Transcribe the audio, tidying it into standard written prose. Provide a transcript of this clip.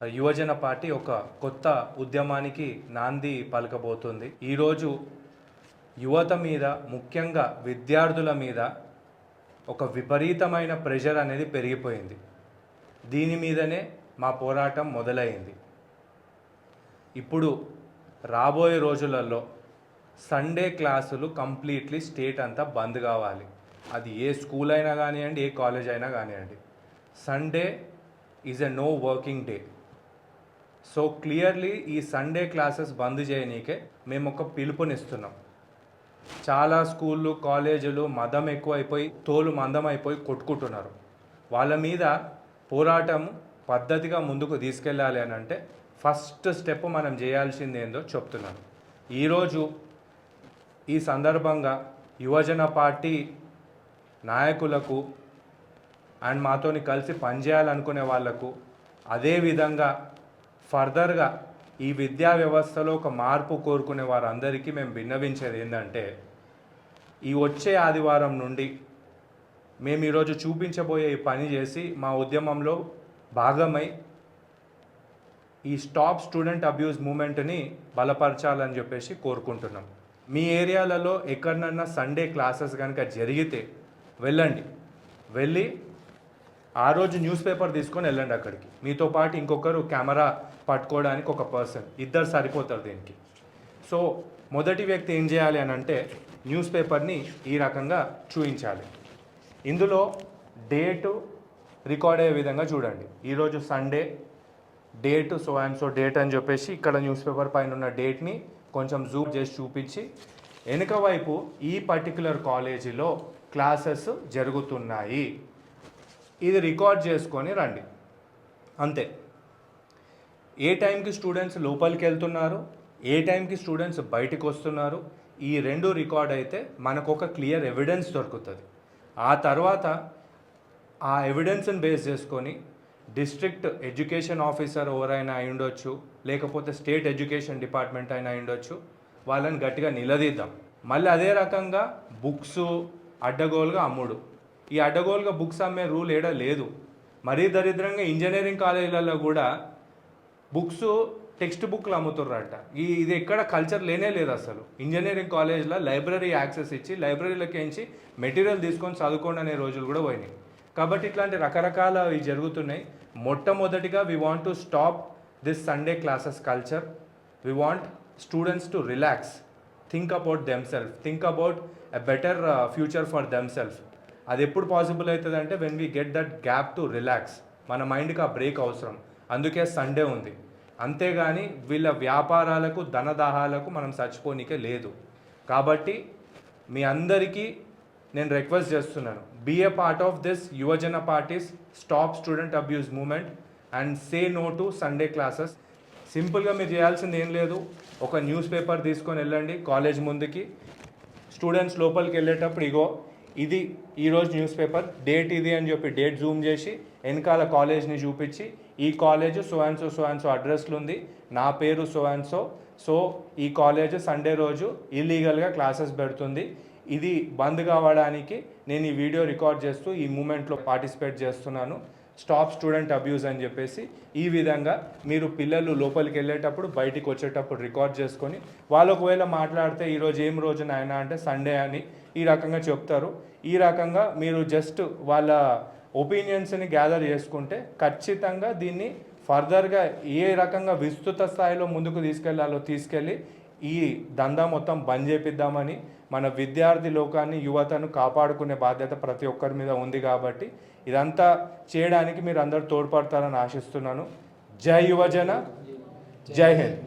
యువజన పార్టీ ఒక కొత్త ఉద్యమానికి నాంది పలకబోతుంది. ఈరోజు యువత మీద, ముఖ్యంగా విద్యార్థుల మీద ఒక విపరీతమైన ప్రెషర్ అనేది పెరిగిపోయింది. దీని మీదనే మా పోరాటం మొదలైంది. ఇప్పుడు రాబోయే రోజులలో సండే క్లాసులు కంప్లీట్లీ స్టేట్ అంతా బంద్ కావాలి. అది ఏ స్కూల్ అయినా కానివ్వండి, ఏ కాలేజ్ అయినా కానివ్వండి. Sunday is a no working day. So clearly ఈ సండే క్లాసెస్ బంద్ చేయనీకే మేము ఒక పిలుపునిస్తున్నాం. చాలా స్కూళ్ళు, కాలేజీలు మదం ఎక్కువైపోయి, తోలు మందం అయిపోయి కొట్టుకుంటున్నారు. వాళ్ళ మీద పోరాటం పద్ధతిగా ముందుకు తీసుకెళ్ళాలి అని అంటే ఫస్ట్ స్టెప్ మనం చేయాల్సింది ఏందో చెప్తున్నాను. ఈరోజు ఈ సందర్భంగా యువజన పార్టీ నాయకులకు అండ్ మాతోని కలిసి పనిచేయాలనుకునే వాళ్లకు, అదేవిధంగా ఫర్దర్గా ఈ విద్యా వ్యవస్థలో ఒక మార్పు కోరుకునే వారందరికీ మేము విన్నవించేది ఏంటంటే, ఈ వచ్చే ఆదివారం నుండి మేము ఈరోజు చూపించబోయే ఈ పని చేసి మా ఉద్యమంలో భాగమై ఈ స్టాప్ స్టూడెంట్ అబ్యూస్ మూమెంట్ని బలపరచాలని చెప్పేసి కోరుకుంటున్నాం. మీ ఏరియాలలో ఎక్కడన్నా సండే క్లాసెస్ కనుక జరిగితే వెళ్ళి ఆ రోజు న్యూస్ పేపర్ తీసుకొని వెళ్ళండి అక్కడికి. మీతో పాటు ఇంకొకరు కెమెరా పట్టుకోవడానికి ఒక పర్సన్, ఇద్దరు సరిపోతారు దీనికి. సో మొదటి వ్యక్తి ఏం చేయాలి అని అంటే న్యూస్ పేపర్ని ఈ రకంగా చూపించాలి. ఇందులో డేటు రికార్డ్ అయ్యే విధంగా చూడండి. ఈరోజు Sunday, date so and so date అని చెప్పేసి ఇక్కడ న్యూస్ పేపర్ పైన ఉన్న డేట్ని కొంచెం జూమ్ చేసి చూపించి, వెనుక వైపు ఈ పర్టికులర్ కాలేజీలో క్లాసెస్ జరుగుతున్నాయి, ఇది రికార్డ్ చేసుకొని రండి. అంతే. ఏ టైంకి స్టూడెంట్స్ లోపలికి వెళ్తున్నారు, ఏ టైంకి స్టూడెంట్స్ బయటకు వస్తున్నారు, ఈ రెండు రికార్డ్ అయితే మనకు ఒక క్లియర్ ఎవిడెన్స్ దొరుకుతుంది. ఆ తర్వాత ఆ ఎవిడెన్స్ని బేస్ చేసుకొని డిస్ట్రిక్ట్ ఎడ్యుకేషన్ ఆఫీసర్ ఎవరైనా అయి ఉండొచ్చు, లేకపోతే స్టేట్ ఎడ్యుకేషన్ డిపార్ట్మెంట్ అయినా అయి ఉండొచ్చు, వాళ్ళని గట్టిగా నిలదీద్దాం. మళ్ళీ అదే రకంగా బుక్స్ అడ్డగోలుగా అమ్ముడు. ఈ అడ్డగోలుగా బుక్స్ అమ్మే రూల్ ఏడా లేదు. మరీ దరిద్రంగా ఇంజనీరింగ్ కాలేజీలలో కూడా బుక్స్, టెక్స్ట్ బుక్లు అమ్ముతుర్రట. ఇది ఎక్కడ కల్చర్ లేనే లేదు అసలు. ఇంజనీరింగ్ కాలేజ్లో లైబ్రరీ యాక్సెస్ ఇచ్చి లైబ్రరీలకి మెటీరియల్ తీసుకొని చదువుకోండి అనే రోజులు కూడా పోయినాయి. కాబట్టి ఇట్లాంటి రకరకాల ఇవి జరుగుతున్నాయి. మొట్టమొదటిగా we want to stop this Sunday classes culture. We want students to relax, think about themself, think about a better future for themself. అది ఎప్పుడు పాసిబుల్ అవుతుంది అంటే when we get that gap to relax. మన మైండ్కి ఆ break అవసరం. అందుకే Sunday ఉంది. అంతేగాని వీళ్ళ వ్యాపారాలకు, ధనదాహాలకు మనం చచ్చిపోనీకే లేదు. కాబట్టి మీ అందరికీ నేను రిక్వెస్ట్ చేస్తున్నాను, be a part of this Yuvajana parties stop student abuse movement and say no to Sunday classes. సింపుల్గా మీరు చేయాల్సింది ఏం లేదు, ఒక న్యూస్ పేపర్ తీసుకొని వెళ్ళండి కాలేజ్ ముందుకి. స్టూడెంట్స్ లోపలికి వెళ్ళేటప్పుడు ఇగో ఇది ఈరోజు న్యూస్ పేపర్, డేట్ ఇది అని చెప్పి డేట్ జూమ్ చేసి వెనకాల కాలేజ్ని చూపించి, ఈ కాలేజ్ సో అండ్ సో అడ్రస్లు ఉంది, నా పేరు సో అండ్ సో ఈ కాలేజ్ సండే రోజు ఇల్లీగల్గా క్లాసెస్ పెడుతుంది, ఇది బంద్ కావడానికి నేను ఈ వీడియో రికార్డ్ చేస్తూ ఈ మూమెంట్లో పార్టిసిపేట్ చేస్తున్నాను, స్టాప్ స్టూడెంట్ అబ్యూస్ అని చెప్పేసి ఈ విధంగా మీరు పిల్లలు లోపలికి వెళ్ళేటప్పుడు, బయటికి వచ్చేటప్పుడు రికార్డ్ చేసుకొని, వాళ్ళు ఒకవేళ మాట్లాడితే ఈరోజు ఏం రోజు నాయన అంటే సండే అని ఈ రకంగా చెప్తారు. ఈ రకంగా మీరు జస్ట్ వాళ్ళ ఒపీనియన్స్ని గ్యాదర్ చేసుకుంటే ఖచ్చితంగా దీన్ని ఫర్దర్గా ఏ రకంగా విస్తృత స్థాయిలో ముందుకు తీసుకెళ్ళి ఈ దందా మొత్తం బంద్ చేపిద్దామని, మన విద్యార్థి లోకాన్ని, యువతను కాపాడుకునే బాధ్యత ప్రతి ఒక్కరి మీద ఉంది. కాబట్టి ఇదంతా చేయడానికి మీరు అందరూ తోడ్పడతారని ఆశిస్తున్నాను. జై యువజన, జై హింద్.